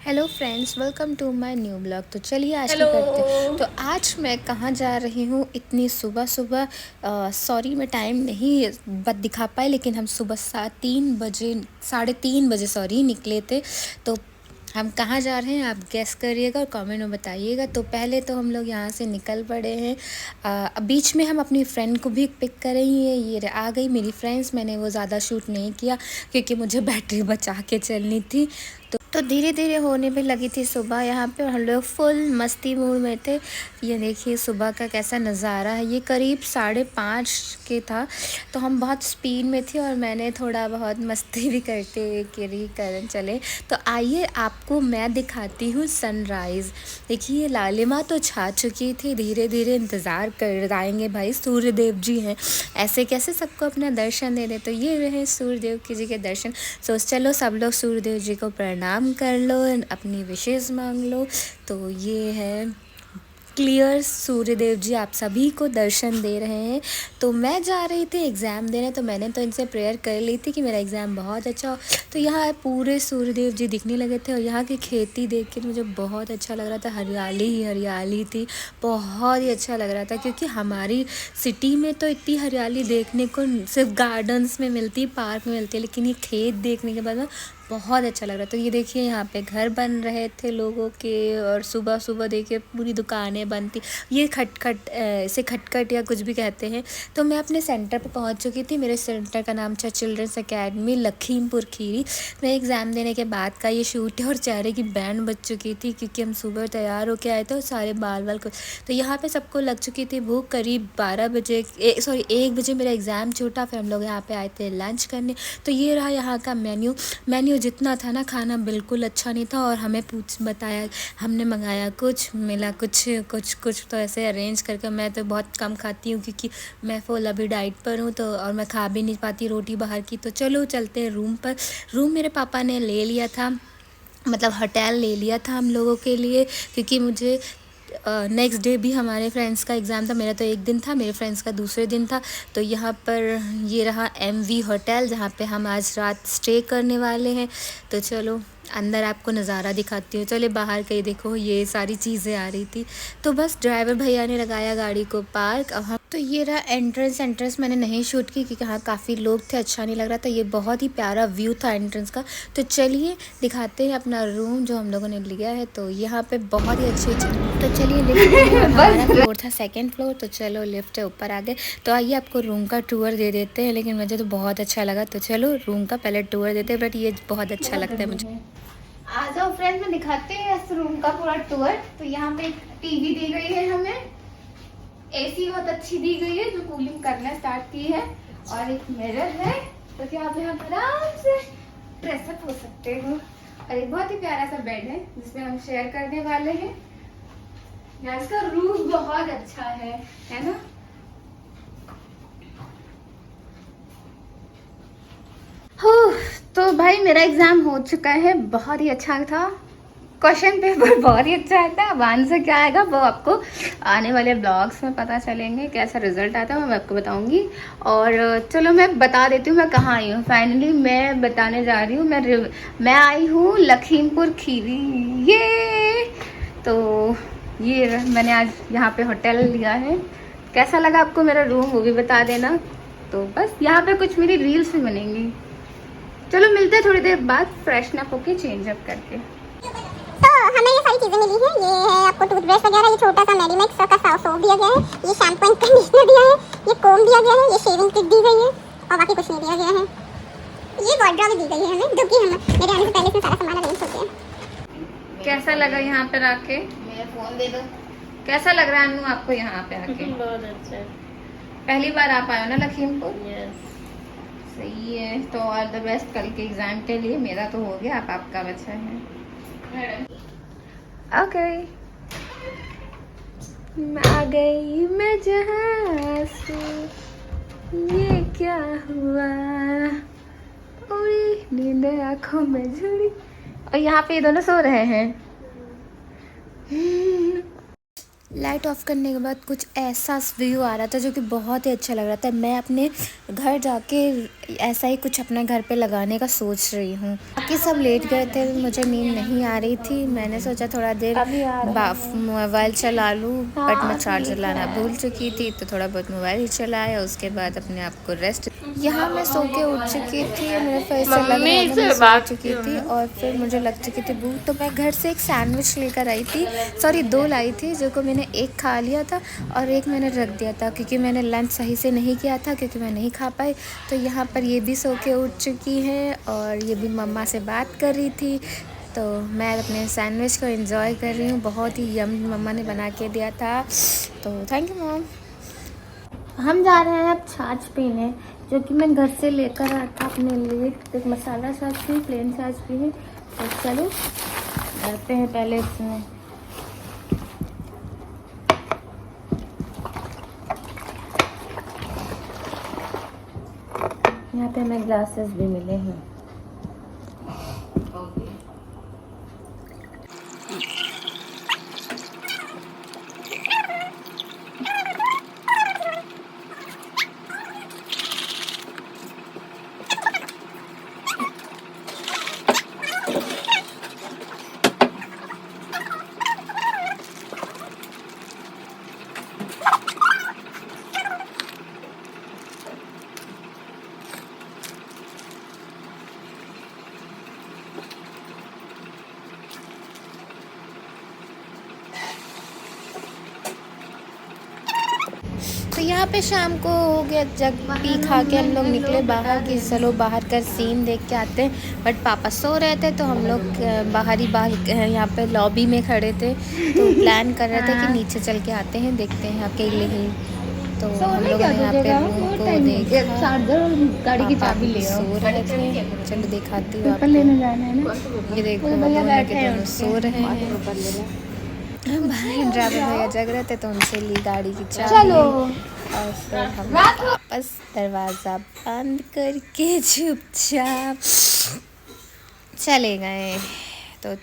Hello friends, welcome to my new blog. तो चलिए आज की हेलो। करते। तो आज मैं कहाँ जा रही हूँ इतनी सुबह सुबह। सॉरी मैं टाइम नहीं दिखा पाए, लेकिन हम सुबह 3 बजे 3:30 बजे सॉरी निकले थे। तो हम कहाँ जा रहे हैं आप गेस करिएगा और कमेंट में बताइएगा। तो पहले तो हम लोग यहाँ से निकल पड़े हैं। बीच में हम अपनी फ्रेंड को भी पिक करेंगे। ये आ गई मेरी फ्रेंड्स। मैंने वो ज़्यादा शूट नहीं किया क्योंकि मुझे बैटरी बचा के चलनी थी। तो धीरे धीरे होने भी लगी थी सुबह यहाँ पे, और हम लोग फुल मस्ती मूड में थे। ये देखिए सुबह का कैसा नज़ारा है। ये करीब 5:30 के था, तो हम बहुत स्पीड में थे और मैंने थोड़ा बहुत मस्ती भी करते हुए कर चले। तो आइए आपको मैं दिखाती हूँ सनराइज़। देखिए लालिमा तो छा चुकी थी, धीरे धीरे इंतज़ार कर आएंगे भाई। सूर्य देव जी हैं, ऐसे कैसे सबको अपना दर्शन दे दे। तो ये रहे सूर्य देव जी के दर्शन। तो चलो सब लोग सूर्य देव जी को प्रणाम कर लो, अपनी विशेष मांग लो। तो ये है क्लियर, सूर्य देव जी आप सभी को दर्शन दे रहे हैं। तो मैं जा रही थी एग्ज़ाम देने, तो मैंने तो इनसे प्रेयर कर ली थी कि मेरा एग्ज़ाम बहुत अच्छा हो। तो यहाँ पूरे सूर्य देव जी दिखने लगे थे, और यहाँ की खेती देख के मुझे बहुत अच्छा लग रहा था। हरियाली ही हरियाली थी, बहुत ही अच्छा लग रहा था। क्योंकि हमारी सिटी में तो इतनी हरियाली देखने को सिर्फ गार्डन्स में मिलती, पार्क में मिलती है, लेकिन ये खेत देखने के बाद ना बहुत अच्छा लग रहा था। तो ये देखिए यहाँ पे घर बन रहे थे लोगों के, और सुबह सुबह देखिए पूरी दुकानें बनती। ये खटखट, इसे खटखट या कुछ भी कहते हैं। तो मैं अपने सेंटर पे पहुँच चुकी थी। मेरे सेंटर का नाम था चिल्ड्रंस एकेडमी लखीमपुर खीरी। मैं एग्ज़ाम देने के बाद का ये शूट है, और चेहरे की बैंड बज चुकी थी क्योंकि हम सुबह तैयार होके आए थे और सारे बाल बाल को। तो यहाँ पे सबको लग चुकी थी भूख। करीब 1 बजे मेरा एग्ज़ाम छूटा। फिर हम लोग यहाँ पे आए थे लंच करने। तो ये रहा यहाँ का मेन्यू जितना था ना, खाना बिल्कुल अच्छा नहीं था। और हमें बताया, हमने मंगाया कुछ, मिला कुछ कुछ कुछ। तो ऐसे अरेंज करके, मैं तो बहुत कम खाती हूँ क्योंकि मैं फुल अभी डाइट पर हूँ, तो और मैं खा भी नहीं पाती रोटी बाहर की। तो चलो चलते हैं रूम पर। रूम मेरे पापा ने ले लिया था, मतलब होटल ले लिया था हम लोगों के लिए, क्योंकि मुझे नेक्स्ट डे भी हमारे फ्रेंड्स का एग्ज़ाम था। मेरा तो एक दिन था, मेरे फ्रेंड्स का दूसरे दिन था। तो यहाँ पर ये रहा MV होटल, जहाँ पे हम आज रात स्टे करने वाले हैं। तो चलो अंदर आपको नज़ारा दिखाती हूँ। चले बाहर कहीं देखो, ये सारी चीज़ें आ रही थी। तो बस ड्राइवर भैया ने लगाया गाड़ी को पार्क। अब हम तो ये रहा एंट्रेंस मैंने नहीं शूट की क्योंकि यहाँ काफ़ी लोग थे, अच्छा नहीं लग रहा था। ये बहुत ही प्यारा व्यू था एंट्रेंस का। तो चलिए दिखाते हैं अपना रूम जो हम लोगों ने लिया है। तो यहाँ पे बहुत ही अच्छी तो चलिए लिफ्ट में है, और हमारा फ्लोर था 2nd फ्लोर। तो चलो लिफ्ट है, ऊपर आ गए। तो आइए आपको रूम का टूर दे देते हैं। लेकिन मुझे तो बहुत अच्छा लगा, तो चलो रूम का पहले टूर देते हैं। बट ये बहुत अच्छा लगता है मुझे। आ जाओ फ्रेंड्स, में दिखाते हैं इस रूम का पूरा टूर। तो यहाँ पे एक टीवी दी गई है हमें, AC बहुत अच्छी दी गई है जो कूलिंग करना स्टार्ट की है, और एक मिरर है। तो क्या आप यहाँ आराम से ड्रेसअप हो सकते हो। और एक बहुत ही प्यारा सा बेड है जिसमें हम शेयर करने वाले हैं। यहाँ इसका रूफ बहुत अच्छा है ना। हो, तो भाई मेरा एग्जाम हो चुका है, बहुत ही अच्छा था। क्वेश्चन पेपर बहुत ही अच्छा आता है। अब आंसर क्या आएगा वो आपको आने वाले ब्लॉग्स में पता चलेंगे, कैसा रिजल्ट आता है मैं आपको बताऊंगी। और चलो मैं बता देती हूँ मैं कहाँ आई हूँ। फाइनली मैं बताने जा रही हूँ, मैं आई हूँ लखीमपुर खीरी। ये तो ये मैंने आज यहाँ पे होटल लिया है। कैसा लगा आपको मेरा रूम वो भी बता देना। तो बस यहाँ पे कुछ मेरी रील्स भी बनेंगी। चलो मिलते हैं थोड़ी देर बाद फ्रेशन अप होके, चेंज अप करके। तो हमें ये सारी चीजें मिली हैं। ये है आपको टूथब्रश वगैरह, ये छोटा सा मेडिमिक्स का सोप दिया गया है, ये शैम्पू एंड कंडीशनर दिया है, ये कोम दिया गया है, ये शेविंग किट दी गई है, और बाकी कुछ नहीं दिया गया है। ये वार्डरोब दी गई है हमें, जो कि हम मेरे आने से पहले इसमें सारा सामान अरेंज हो गया। कैसा लगा यहाँ पे आके? मेरा फोन दे दो। कैसा लग रहा है अनु आपको यहाँ पे आके? बहुत अच्छा है। पहली बार आप आए हो ना लखीमपुर? यस। सही है। तो ऑल द बेस्ट कल के एग्जाम के लिए। मेरा तो हो गया, अब आपका बचा है। ओके, आ गई मैं जहाँ से, ये क्या हुआ, उड़ी नींद आँखों में झुड़ी। और यहाँ पे ये दोनों सो रहे हैं। लाइट ऑफ करने के बाद कुछ ऐसा व्यू आ रहा था जो कि बहुत ही अच्छा लग रहा था। मैं अपने घर जाके ऐसा ही कुछ अपने घर पे लगाने का सोच रही हूँ। बाकी सब लेट गए थे, मुझे नींद नहीं आ रही थी। मैंने सोचा थोड़ा देर मोबाइल चला लूँ, बट मैं चार्जर लाना भूल चुकी थी, तो थोड़ा बहुत मोबाइल ही चलाया। उसके बाद अपने आप को रेस्ट। यहाँ मैं सो के उठ चुकी थी, मेरे फेस से लग रहा था मैं सो चुकी थी, और फिर मुझे लग चुकी थी भूख। तो मैं घर से एक सैंडविच लेकर आई थी, सॉरी 2 लाई थी, जो को मैंने एक खा लिया था और एक मैंने रख दिया था, क्योंकि मैंने लंच सही से नहीं किया था, क्योंकि मैं नहीं खा पाई। तो यहाँ पर ये भी सो के उठ चुकी है और ये भी मम्मा से बात कर रही थी। तो मैं अपने सैंडविच को एंजॉय कर रही हूँ, बहुत ही यम मम्मा ने बना के दिया था, तो थैंक यू मॉम। हम जा रहे हैं अब छाछ पीने, जो कि मैं घर से लेकर आया था अपने लिए। एक मसाला छाछ पी, प्लेन छाछ पी। तो चलो करते हैं पहले इसमें। यहाँ पे हमें ग्लासेस भी मिले हैं। तो यहाँ पे शाम को हो गया, जग पी खा के हम लोग निकले बाहर कि चलो बाहर का सीन देख के आते हैं। बट पापा सो रहे थे, तो हम लोग बाहर यहाँ पे लॉबी में खड़े थे, तो प्लान कर रहे थे कि नीचे चल के आते हैं, देखते हैं अकेले ही। तो हम लोग यहाँ पे रूम को देखा, गाड़ी की चाबी ले सो रहे थे। चलो दिखाती हूँ आपको, ये देखो दोनों सो रहे हैं। भाई ड्राइवर भैया जग रहे थे, तो उनसे ली गाड़ी की चाबी, और फिर हम वापस दरवाज़ा बंद करके चुपचाप चले गए। तो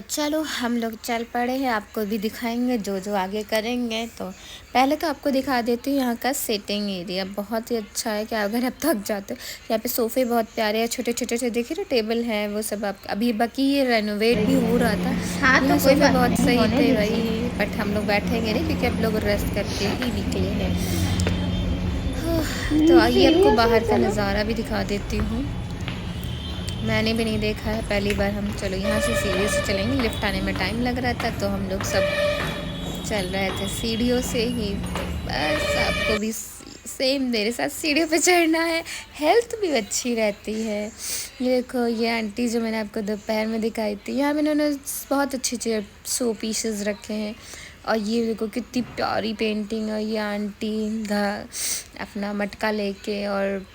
चलो हम लोग चल पड़े हैं, आपको भी दिखाएंगे जो जो आगे करेंगे। तो पहले तो आपको दिखा देती हूँ यहाँ का सिटिंग एरिया, बहुत ही अच्छा है कि अगर आप थक जाते हो। यहाँ पे सोफ़े बहुत प्यारे हैं, छोटे छोटे से देखिए ना टेबल हैं, वो सब आप अभी बाकी ये रेनोवेट भी हो रहा था। हाँ, तो सोफ़े बहुत सही थे भाई, बट हम लोग बैठेंगे नहीं, क्योंकि आप लोग रेस्ट करके ही निकले हैं। तो आइए आपको बाहर का नज़ारा भी दिखा देती हूँ, मैंने भी नहीं देखा है, पहली बार हम। चलो यहाँ से सीढ़ी से चलेंगे, लिफ्ट आने में टाइम लग रहा था, तो हम लोग सब चल रहे थे सीढ़ियों से ही। बस आपको भी सेम मेरे साथ सीढ़ियों पे चढ़ना है, हेल्थ भी अच्छी रहती है। ये देखो, ये आंटी जो मैंने आपको दोपहर में दिखाई थी, यहाँ मैंने बहुत अच्छे अच्छे शो पीसेस रखे हैं। और ये देखो कितनी प्यारी पेंटिंग है, ये आंटी अपना मटका लेके, और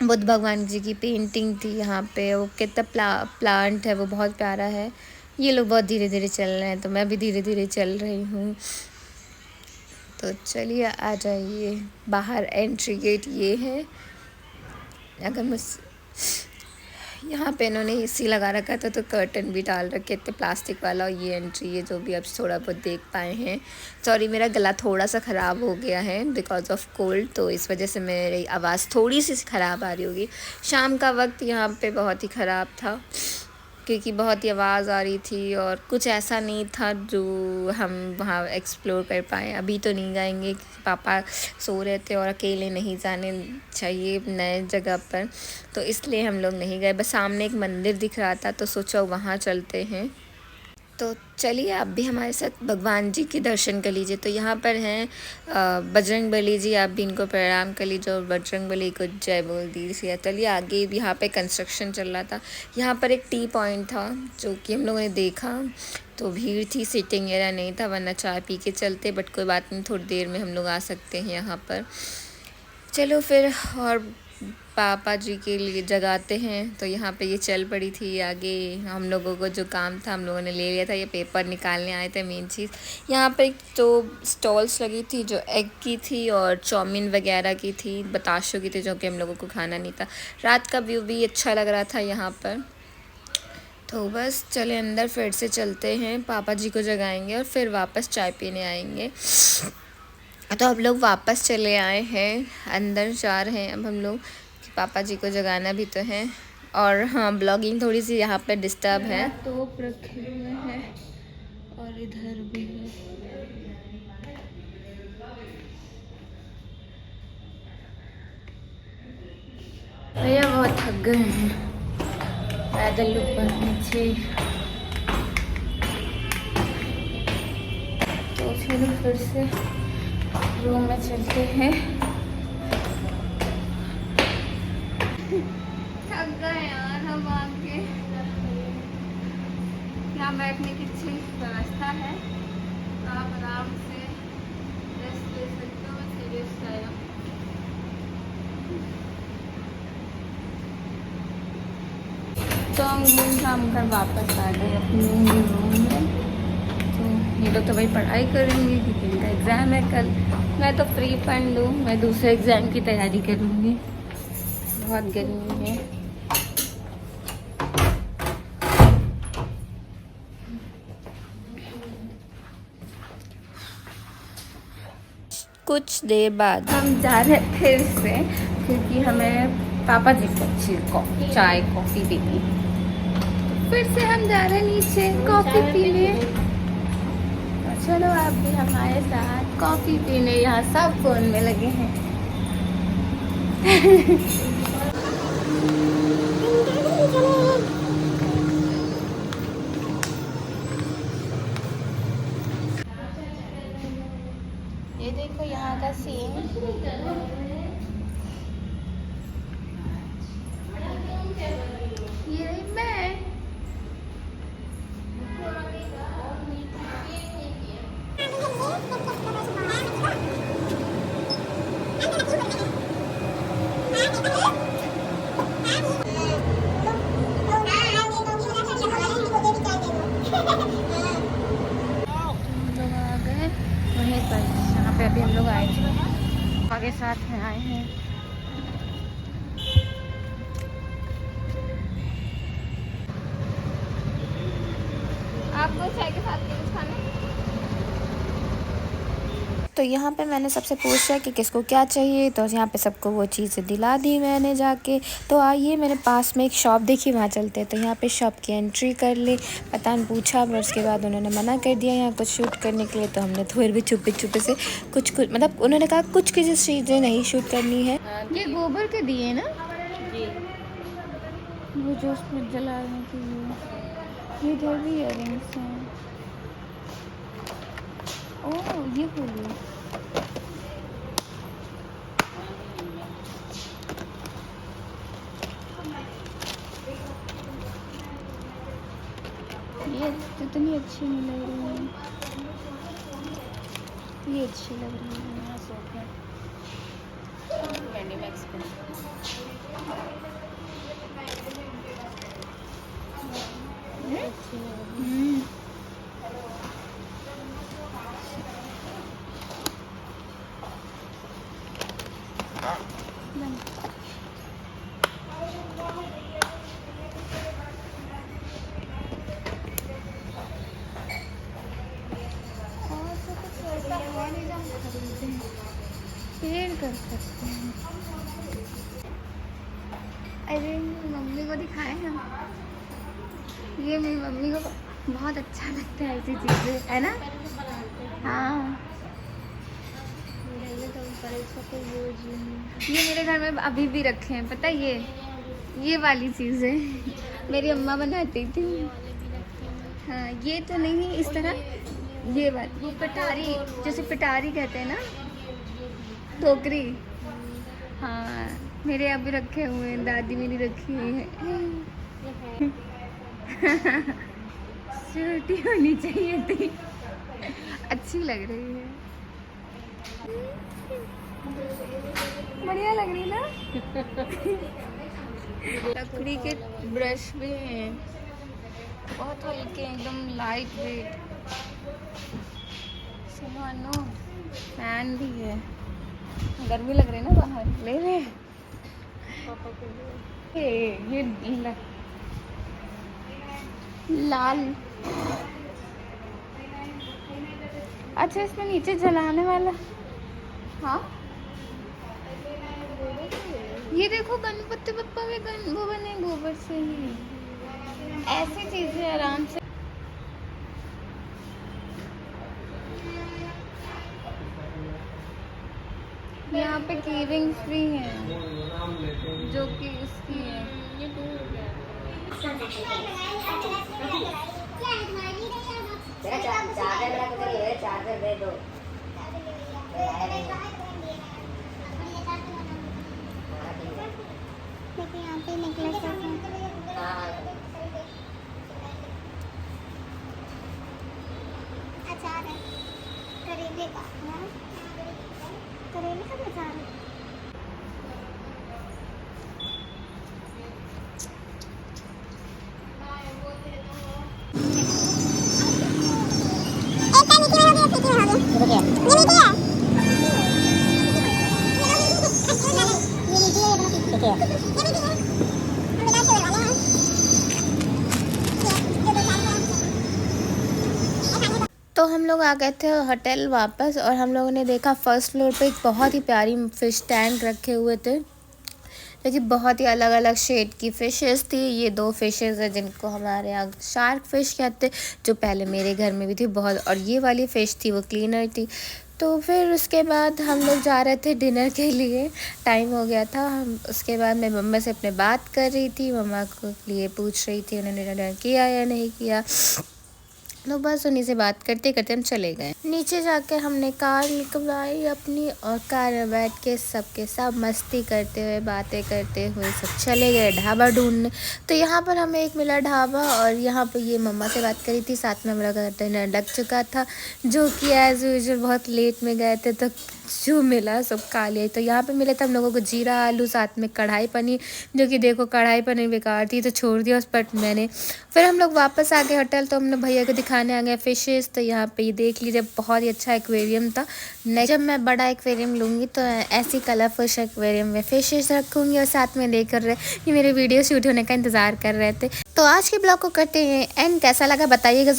बुद्ध भगवान जी की पेंटिंग थी यहाँ पे। वो कितना प्लांट है, वो बहुत प्यारा है। ये लोग बहुत धीरे धीरे चल रहे हैं, तो मैं भी धीरे धीरे चल रही हूँ। तो चलिए आ जाइए, बाहर एंट्री गेट ये है। अगर मुझ यहाँ पे इन्होंने एसी लगा रखा था, तो कर्टन भी डाल रखे थे प्लास्टिक वाला। और ये एंट्री है, जो भी आप थोड़ा बहुत देख पाए हैं। सॉरी, मेरा गला थोड़ा सा ख़राब हो गया है बिकॉज ऑफ कोल्ड, तो इस वजह से मेरी आवाज़ थोड़ी सी ख़राब आ रही होगी। शाम का वक्त यहाँ पे बहुत ही ख़राब था, क्योंकि बहुत ही आवाज़ आ रही थी, और कुछ ऐसा नहीं था जो हम वहाँ एक्सप्लोर कर पाएँ। अभी तो नहीं जाएंगे, पापा सो रहे थे और अकेले नहीं जाने चाहिए नए जगह पर, तो इसलिए हम लोग नहीं गए। बस सामने एक मंदिर दिख रहा था, तो सोचा वहाँ चलते हैं। तो चलिए आप भी हमारे साथ भगवान जी के दर्शन कर लीजिए। तो यहाँ पर हैं बजरंग बली जी, आप भी इनको प्रणाम कर लीजिए, और बजरंग बली को जय बोल दीजिए। चलिए आगे, यहाँ पे कंस्ट्रक्शन चल रहा था। यहाँ पर एक टी पॉइंट था, जो कि हम लोगों ने देखा, तो भीड़ थी, सीटिंग एरिया नहीं था, वरना चाय पी के चलते। बट कोई बात नहीं, थोड़ी देर में हम लोग आ सकते हैं यहाँ पर। चलो फिर, और पापा जी के लिए जगाते हैं। तो यहाँ पे ये चल पड़ी थी आगे। हम लोगों को जो काम था हम लोगों ने ले लिया था, ये पेपर निकालने आए थे मेन चीज़। यहाँ पे एक तो स्टॉल्स लगी थी, जो एग की थी और चाउमीन वगैरह की थी, बताशों की थी, जो कि हम लोगों को खाना नहीं था। रात का व्यू भी अच्छा लग रहा था यहाँ पर। तो बस चले अंदर, फिर से चलते हैं, पापा जी को जगाएंगे और फिर वापस चाय पीने आएंगे। तो अब लोग वापस चले आए हैं, अंदर जा रहे हैं अब हम लोग कि पापा जी को जगाना भी तो है। और हाँ, ब्लॉगिंग थोड़ी सी यहाँ पे डिस्टर्ब है। तोप रखे हुए हैं और इधर भी है। भैया बहुत थक गए हैं, पैदल ऊपर नीचे। तो चलो फिर से रूम में चलते हैं। थक गए यार हम आके। यहाँ बैठने की अच्छी व्यवस्था है, आप आराम से रेस्ट ले सकते हो। सीरियस टाइम तो हम घूम कर वापस आ गए अपने रूम में। तो ये लोग तो भाई पढ़ाई करेंगे क्योंकि इनका एग्ज़ाम है कल। मैं तो फ्री फंड हूँ, मैं दूसरे एग्ज़ाम की तैयारी करूँगी। बहुत गर्मी है। कुछ देर बाद हम जा रहे थे फिर से, क्योंकि हमें पापा जी को अच्छी चाय कॉफ़ी पीनी। तो फिर से हम जा रहे हैं नीचे कॉफ़ी पीने। तो चलो आप भी हमारे साथ कॉफ़ी पीने। यहाँ सब फोन में लगे हैं। ये देखो यहाँ का सीन। ये रही मैं। अभी हम लोग आए थे, पापा के साथ में आए हैं। आपको चाय के साथ कुछ खाना? तो यहाँ पे मैंने सबसे पूछा कि किसको क्या चाहिए, तो यहाँ पे सबको वो चीज़ें दिला दी मैंने जाके। तो आइए मेरे पास में एक शॉप देखी, वहाँ चलते हैं। तो यहाँ पे शॉप की एंट्री कर ली, पता नहीं पूछा, पर उसके बाद उन्होंने मना कर दिया यहाँ कुछ शूट करने के लिए। तो हमने फिर भी छुपे छुपे से कुछ मतलब उन्होंने कहा कुछ चीज़ें नहीं शूट करनी है। ये गोबर के दिए ना, वो जो उसमें जलाने के लिए। ये इधर भी इयररिंग्स हैं। ओह ये खोलिए। ये इतनी अच्छी नहीं लग रही है, ये अच्छी लग रही है। यहाँ सोफा मैक्स पे शेयर कर सकते हैं। अरे मम्मी को दिखाए हम, ये मेरी मम्मी को बहुत अच्छा लगता है ऐसी चीज़ें, है ना? हाँ ये मेरे घर में अभी भी रखे हैं, पता है? ये वाली चीज़ें मेरी अम्मा बनाती थी। हाँ ये तो नहीं, इस तरह ये वाली, वो पिटारी, जैसे पिटारी कहते हैं ना, टोकरी। हाँ मेरे यहाँ भी रखे हुए हैं, दादी मेरी रखी हुई है। छोटी होनी चाहिए थी, अच्छी लग रही है, बढ़िया लग रही ना। लकड़ी के ब्रश भी हैं, बहुत हल्के, एकदम लाइट वेट। मानो फैन भी है, गर्मी लग रही है ना बाहर, ले ले। ये लाल, अच्छा इसमें नीचे जलाने वाला हाँ ये देखो गणपति बप्पा भी वो बने गोबर से ही। ऐसी चीजें आराम से। यहाँ पे कीरिंग्स भी हैं जो कि उसकी है। ये चार्जर दे दो। यहाँ पे नेकलेस अचार है, करेले का करेले का अचार है। तो हम लोग आ गए थे होटल वापस और हम लोगों ने देखा फर्स्ट फ्लोर पे एक बहुत ही प्यारी फिश टैंक रखे हुए थे, लेकिन बहुत ही अलग अलग शेड की फ़िशेस थी। ये 2 फ़िशेस है जिनको हमारे यहाँ शार्क फ़िश कहते, जो पहले मेरे घर में भी थी बहुत, और ये वाली फ़िश थी वो क्लीनर थी। तो फिर उसके बाद हम लोग जा रहे थे डिनर के लिए, टाइम हो गया था। हम उसके बाद मैं मम्मा से अपने बात कर रही थी, मम्मा को लिए पूछ रही थी उन्होंने डिनर किया या नहीं किया। तो बस उन्हीं से बात करते करते हम चले गए। नीचे जाके हमने कार निकलवाई अपनी और कार में बैठ के सबके सब मस्ती करते हुए बातें करते हुए सब चले गए ढाबा ढूंढने। तो यहाँ पर हमें एक मिला ढाबा और यहाँ पर ये मम्मा से बात करी थी, साथ में हमारा डिनर लग चुका था, जो कि एज़ यूजुअल बहुत लेट में गए थे तो जो मिला सब खा लिया। तो यहाँ पे मिले थे हम लोगों को जीरा आलू, साथ में कढ़ाई पनीर, जो कि देखो कढ़ाई पनीर बेकार थी तो छोड़ दिया उस पर मैंने। फिर हम लोग वापस आ गए होटल, तो हमने भैया को दिखाने आ गए फ़िशेस। तो यहाँ पे ये देख लीजिए बहुत ही अच्छा एक्वेरियम था। जब मैं बड़ा एक्वेरियम लूँगी तो ऐसी कलरफुल एक्वेरियम में फ़िशेस रखूँगी और साथ में लेकर ये मेरे वीडियो शूट होने का इंतज़ार कर रहे थे। तो आज के ब्लॉग को करते हैं एंड कैसा लगा बताइएगा।